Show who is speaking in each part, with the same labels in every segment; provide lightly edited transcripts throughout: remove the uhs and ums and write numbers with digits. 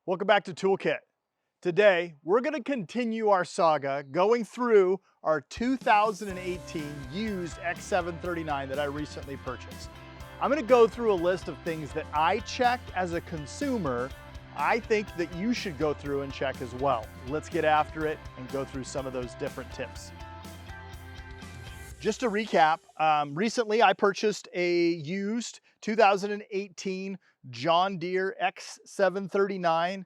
Speaker 1: Welcome back to Toolkit. Today, we're going to continue our saga going through our 2018 used X739 that I recently purchased. I'm going to go through a list of things that I checked as a consumer. I think that you should go through and check as well. Let's get after it and go through some of those different tips. Just to recap, recently I purchased a used 2018 John Deere X739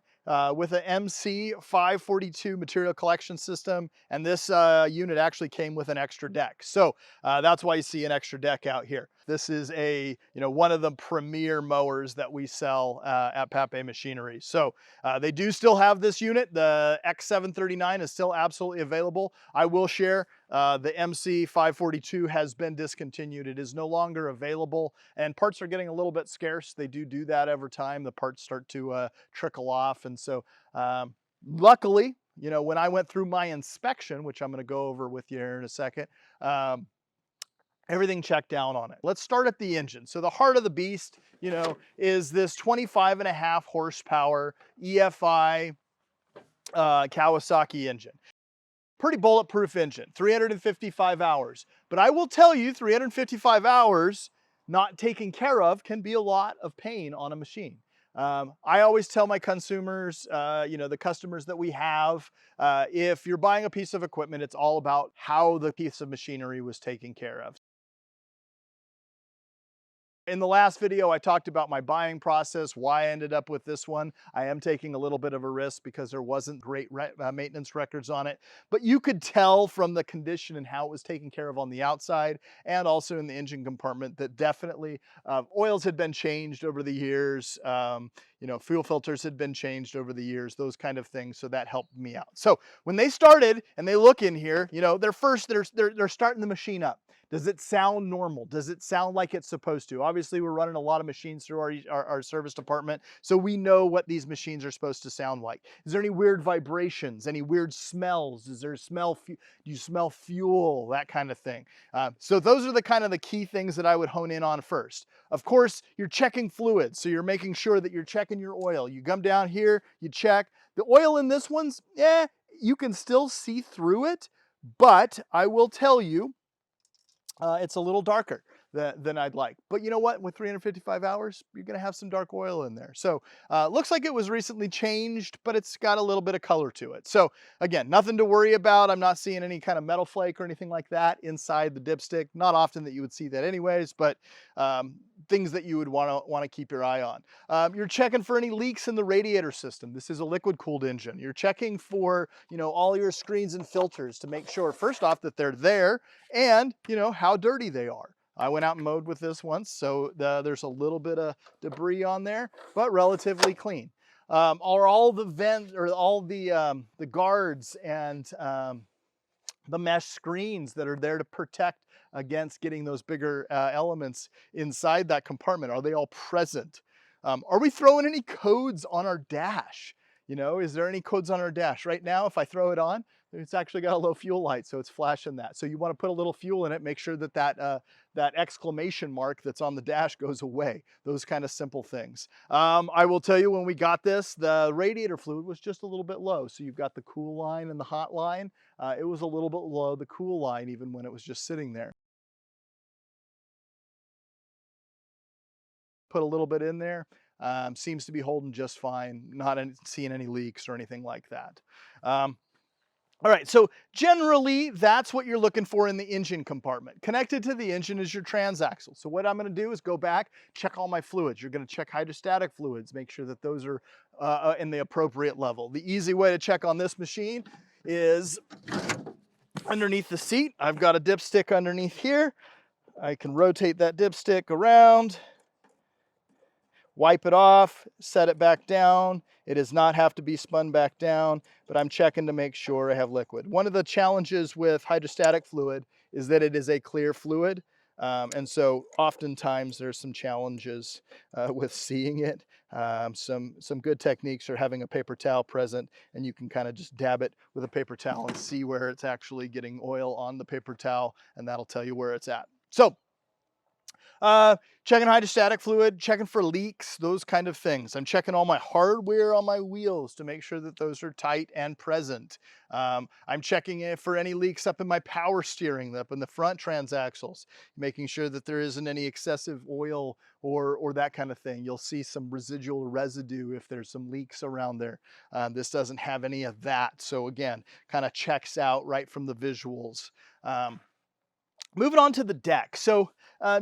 Speaker 1: with an MC542 Material Collection System, and this unit actually came with an extra deck. So that's why you see an extra deck out here. This is one of the premier mowers that we sell at Papé Machinery. So they do still have this unit. The X739 is still absolutely available. I will share the MC542 has been discontinued. It is no longer available, and parts are getting a little bit scarce. They do that over time. The parts start to trickle off, and so luckily, when I went through my inspection, which I'm going to go over with you here in a second, everything checked down on it. Let's start at the engine. So the heart of the beast, is this 25.5 horsepower EFI Kawasaki engine. Pretty bulletproof engine, 355 hours. But I will tell you, 355 hours not taken care of can be a lot of pain on a machine. I always tell my consumers, the customers that we have, if you're buying a piece of equipment, it's all about how the piece of machinery was taken care of. In the last video, I talked about my buying process, why I ended up with this one. I am taking a little bit of a risk because there wasn't great maintenance records on it, but you could tell from the condition and how it was taken care of on the outside and also in the engine compartment that definitely oils had been changed over the years. Fuel filters had been changed over the years, those kind of things. So that helped me out. So when they started and they look in here, they're starting the machine up. Does it sound normal? Does it sound like it's supposed to? Obviously, we're running a lot of machines through our service department, so we know what these machines are supposed to sound like. Is there any weird vibrations? Any weird smells? Is there do you smell fuel? That kind of thing. So those are the key things that I would hone in on first. Of course, you're checking fluids, so you're making sure that you're checking your oil. You come down here, you check. The oil in this one's, you can still see through it, but I will tell you, it's a little darker than I'd like. But you know what? With 355 hours, you're going to have some dark oil in there. So looks like it was recently changed, but it's got a little bit of color to it. So again, nothing to worry about. I'm not seeing any kind of metal flake or anything like that inside the dipstick. Not often that you would see that anyways, but things that you would want to keep your eye on. You're checking for any leaks in the radiator system. This is a liquid cooled engine. You're checking for, all your screens and filters to make sure, first off, that they're there and, how dirty they are. I went out and mowed with this once, so there's a little bit of debris on there, but relatively clean. Are all the vents or all the guards and the mesh screens that are there to protect against getting those bigger elements inside that compartment, are they all present? Are we throwing any codes on our dash? Is there any codes on our dash? Right now, if I throw it on, it's actually got a low fuel light, so it's flashing that. So you want to put a little fuel in it, make sure that that exclamation mark that's on the dash goes away. Those kind of simple things. I will tell you, when we got this, the radiator fluid was just a little bit low. So you've got the cool line and the hot line. It was a little bit low, the cool line, even when it was just sitting there. Put a little bit in there. Seems to be holding just fine. Not seeing any leaks or anything like that. All right, so generally that's what you're looking for in the engine compartment. Connected to the engine is your transaxle. So what I'm going to do is go back, check all my fluids. You're going to check hydrostatic fluids, make sure that those are in the appropriate level. The easy way to check on this machine is underneath the seat. I've got a dipstick underneath here. I can rotate that dipstick around, wipe it off, set it back down. It does not have to be spun back down, but I'm checking to make sure I have liquid. One of the challenges with hydrostatic fluid is that it is a clear fluid. And so oftentimes there's some challenges with seeing it. Some good techniques are having a paper towel present, and you can kind of just dab it with a paper towel and see where it's actually getting oil on the paper towel, and that'll tell you where it's at. So Checking hydrostatic fluid, checking for leaks, those kind of things. I'm checking all my hardware on my wheels to make sure that those are tight and present. I'm checking for any leaks up in my power steering, up in the front transaxles, making sure that there isn't any excessive oil or that kind of thing. You'll see some residual residue if there's some leaks around there. This doesn't have any of that. So again, kind of checks out right from the visuals. Moving on to the deck. So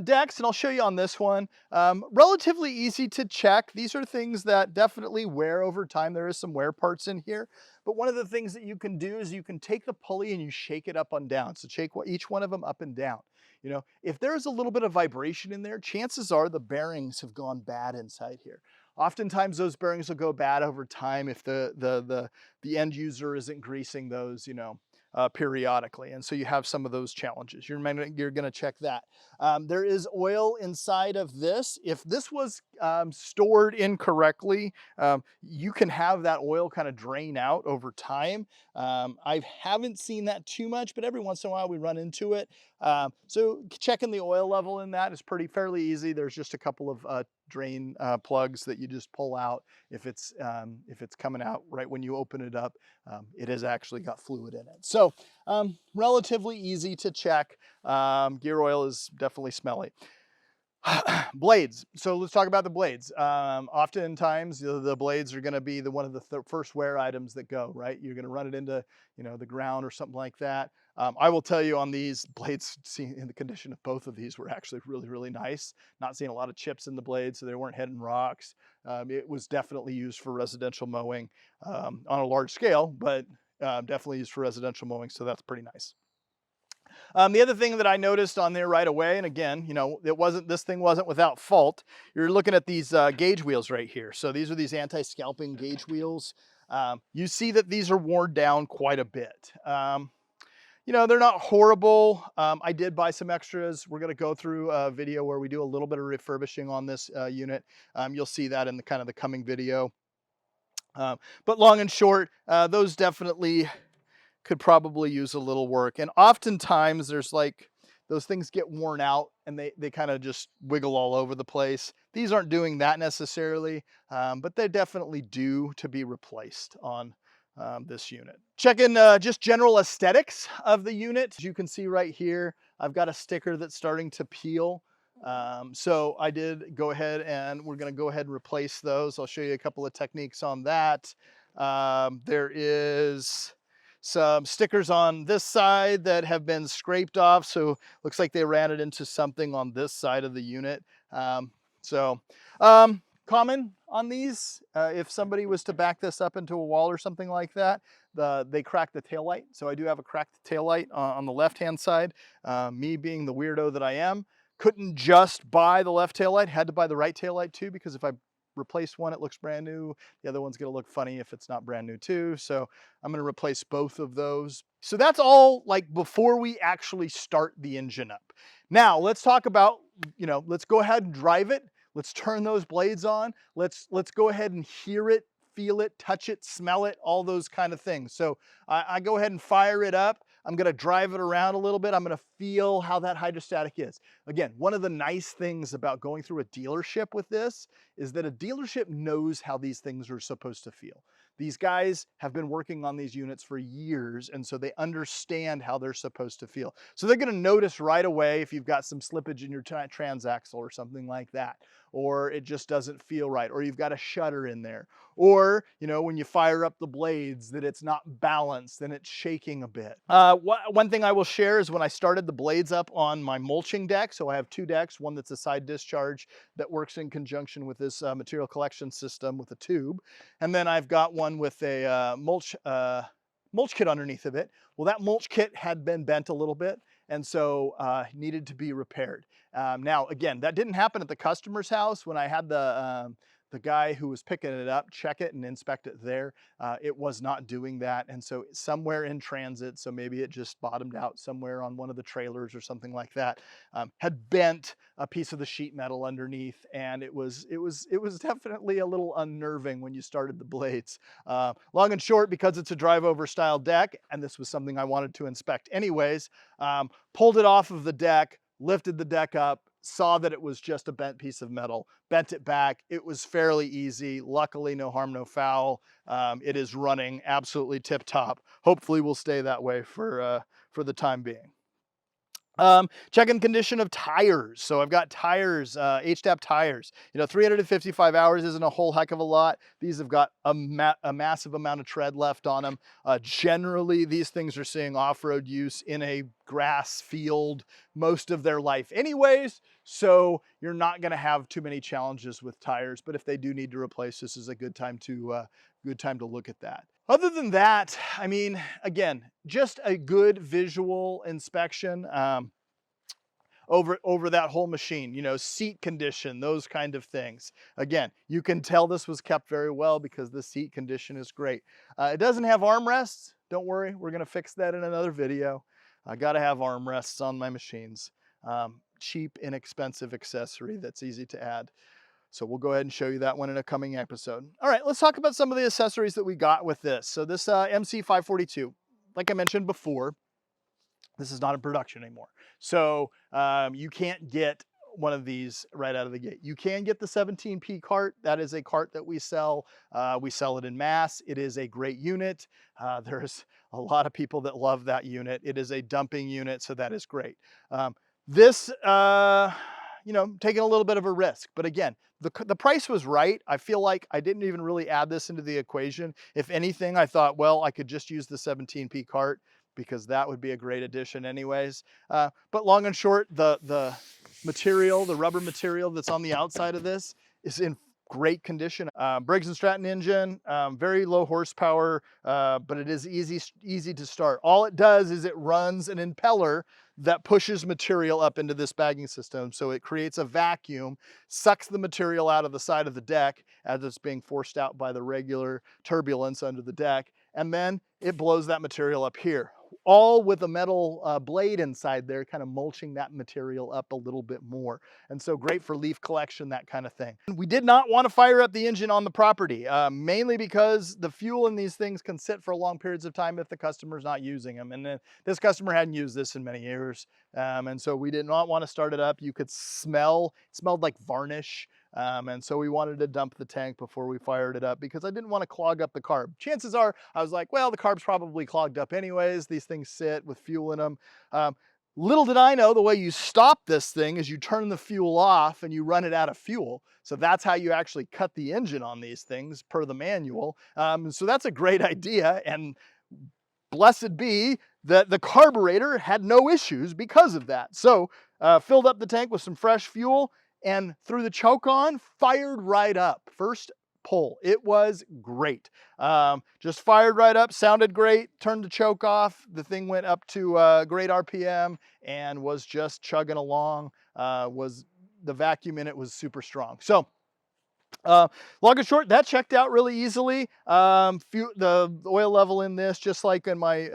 Speaker 1: decks, and I'll show you on this one, relatively easy to check. These are things that definitely wear over time. There is some wear parts in here, but one of the things that you can do is you can take the pulley and you shake it up and down. So shake each one of them up and down. You know, if there's a little bit of vibration in there, chances are the bearings have gone bad inside here. Oftentimes those bearings will go bad over time if the end user isn't greasing those, you know, periodically. And so you have some of those challenges. You're going to check that. There is oil inside of this. If this was stored incorrectly, you can have that oil kind of drain out over time. I haven't seen that too much, but every once in a while we run into it. So checking the oil level in that is fairly easy. There's just a couple of drain plugs that you just pull out. If it's coming out right when you open it up, it has actually got fluid in it. So relatively easy to check. Gear oil is definitely smelly. Blades. So let's talk about the blades. Oftentimes the blades are going to be one of the first wear items that go, right? You're going to run it into, you know, the ground or something like that. I will tell you on these blades, in the condition of both of these were actually really, really nice. Not seeing a lot of chips in the blades, so they weren't hitting rocks. It was definitely used for residential mowing on a large scale, but definitely used for residential mowing, so that's pretty nice. The other thing that I noticed on there right away, and again, you know, this thing wasn't without fault. You're looking at these gauge wheels right here. So these are these anti-scalping gauge wheels. You see that these are worn down quite a bit. You know, they're not horrible. I did buy some extras. We're going to go through a video where we do a little bit of refurbishing on this unit. You'll see that in the coming video. But long and short, those definitely could probably use a little work. And oftentimes there's those things get worn out and they kind of just wiggle all over the place. These aren't doing that necessarily, but they're definitely due to be replaced on this unit. Checking just general aesthetics of the unit. As you can see right here, I've got a sticker that's starting to peel. So I did go ahead and we're going to go ahead and replace those. I'll show you a couple of techniques on that. There is some stickers on this side that have been scraped off. So looks like they ran it into something on this side of the unit. Common on these, if somebody was to back this up into a wall or something like that, they crack the taillight. So I do have a cracked taillight on the left-hand side. Me being the weirdo that I am, couldn't just buy the left taillight, had to buy the right taillight too, because if I replace one, it looks brand new. The other one's gonna look funny if it's not brand new too. So I'm gonna replace both of those. So that's all before we actually start the engine up. Now let's talk about, you know, let's go ahead and drive it. Let's turn those blades on. Let's go ahead and hear it, feel it, touch it, smell it, all those kind of things. So I go ahead and fire it up. I'm gonna drive it around a little bit. I'm gonna feel how that hydrostatic is. Again, one of the nice things about going through a dealership with this is that a dealership knows how these things are supposed to feel. These guys have been working on these units for years, and so they understand how they're supposed to feel. So they're gonna notice right away if you've got some slippage in your transaxle or something like that, or it just doesn't feel right, or you've got a shutter in there, or, you know, when you fire up the blades that it's not balanced and it's shaking a bit. One thing I will share is when I started the blades up on my mulching deck, so I have two decks, one that's a side discharge that works in conjunction with this material collection system with a tube, and then I've got one with a mulch kit underneath of it. Well, that mulch kit had been bent a little bit, and so needed to be repaired. Now, again, that didn't happen at the customer's house. When I had the guy who was picking it up check it and inspect it there, it was not doing that. And so somewhere in transit, so maybe it just bottomed out somewhere on one of the trailers or something like that, had bent a piece of the sheet metal underneath, and it was definitely a little unnerving when you started the blades. Long and short, because it's a drive over style deck, and this was something I wanted to inspect anyways, pulled it off of the deck, lifted the deck up, saw that it was just a bent piece of metal, bent it back. It was fairly easy. Luckily, no harm, no foul. It is running absolutely tip top. Hopefully we'll stay that way for the time being. Checking condition of tires. So I've got tires, H-Tap tires. 355 hours isn't a whole heck of a lot. These have got a massive amount of tread left on them. Generally, these things are seeing off-road use in a grass field most of their life anyways. So you're not going to have too many challenges with tires. But if they do need to replace, this is a good time to look at that. Other than that, I mean, again, just a good visual inspection over that whole machine, seat condition, those kind of things. Again, you can tell this was kept very well because the seat condition is great. It doesn't have armrests. Don't worry, we're going to fix that in another video. I got to have armrests on my machines. Cheap, inexpensive accessory that's easy to add. So we'll go ahead and show you that one in a coming episode. All right, let's talk about some of the accessories that we got with this. So this MC542, like I mentioned before, this is not in production anymore. So you can't get one of these right out of the gate. You can get the 17P cart. That is a cart that we sell. We sell it in mass. It is a great unit. There's a lot of people that love that unit. It is a dumping unit, so that is great. This, taking a little bit of a risk, but again, the price was right. I feel like I didn't even really add this into the equation. If anything, I thought, well, I could just use the 17P cart because that would be a great addition anyways. But long and short, the material, the rubber material that's on the outside of this is in great condition. Briggs & Stratton engine, very low horsepower, but it is easy to start. All it does is it runs an impeller that pushes material up into this bagging system. So it creates a vacuum, sucks the material out of the side of the deck as it's being forced out by the regular turbulence under the deck. And then it blows that material up here, all with a metal blade inside there, kind of mulching that material up a little bit more. And so great for leaf collection, that kind of thing. We did not want to fire up the engine on the property, mainly because the fuel in these things can sit for long periods of time if the customer's not using them. And this customer hadn't used this in many years. And so we did not want to start it up. You could it smelled like varnish. And so we wanted to dump the tank before we fired it up because I didn't want to clog up the carb. Chances are, I was like, well, the carb's probably clogged up anyways. These things sit with fuel in them. Little did I know, the way you stop this thing is you turn the fuel off and you run it out of fuel. So that's how you actually cut the engine on these things per the manual. So that's a great idea. And blessed be that the carburetor had no issues because of that. So filled up the tank with some fresh fuel and threw the choke on, fired right up. First pull. It was great. Just fired right up, sounded great, turned the choke off. The thing went up to great RPM and was just chugging along. The vacuum in it was super strong. So long and short, that checked out really easily. The oil level in this, just like in my,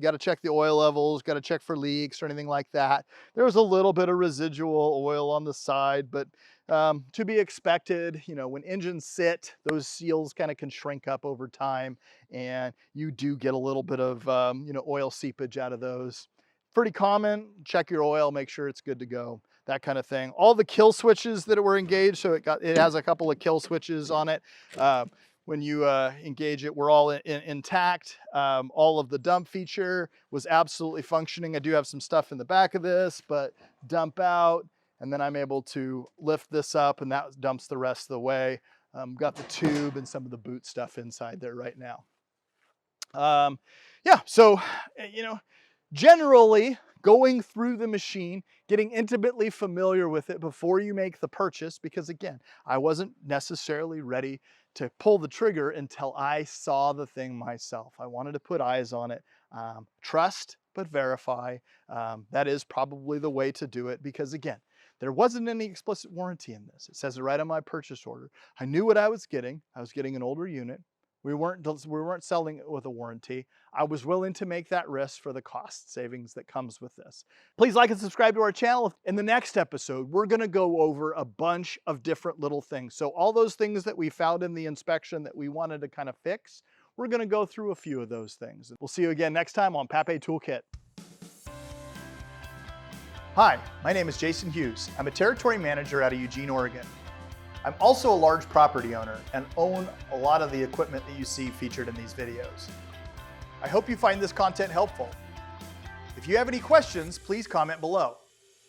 Speaker 1: got to check the oil levels, got to check for leaks or anything like that. There was a little bit of residual oil on the side, but to be expected. When engines sit, those seals kind of can shrink up over time, and you do get a little bit of oil seepage out of those. Pretty common. Check your oil, make sure it's good to go, that kind of thing. All the kill switches that were engaged, so it has a couple of kill switches on it. When you engage it, we're all intact. All of the dump feature was absolutely functioning. I do have some stuff in the back of this, but dump out, and then I'm able to lift this up, and that dumps the rest of the way. Got the tube and some of the boot stuff inside there right now. Yeah, so, generally, going through the machine, getting intimately familiar with it before you make the purchase, because again, I wasn't necessarily ready to pull the trigger until I saw the thing myself. I wanted to put eyes on it. Trust, but verify. That is probably the way to do it because again, there wasn't any explicit warranty in this. It says it right on my purchase order. I knew what I was getting. I was getting an older unit. We weren't selling it with a warranty. I was willing to make that risk for the cost savings that comes with this. Please like and subscribe to our channel. In the next episode, we're gonna go over a bunch of different little things. So all those things that we found in the inspection that we wanted to kind of fix, we're gonna go through a few of those things. We'll see you again next time on Papé Toolkit. Hi, my name is Jason Hughes. I'm a territory manager out of Eugene, Oregon. I'm also a large property owner and own a lot of the equipment that you see featured in these videos. I hope you find this content helpful. If you have any questions, please comment below.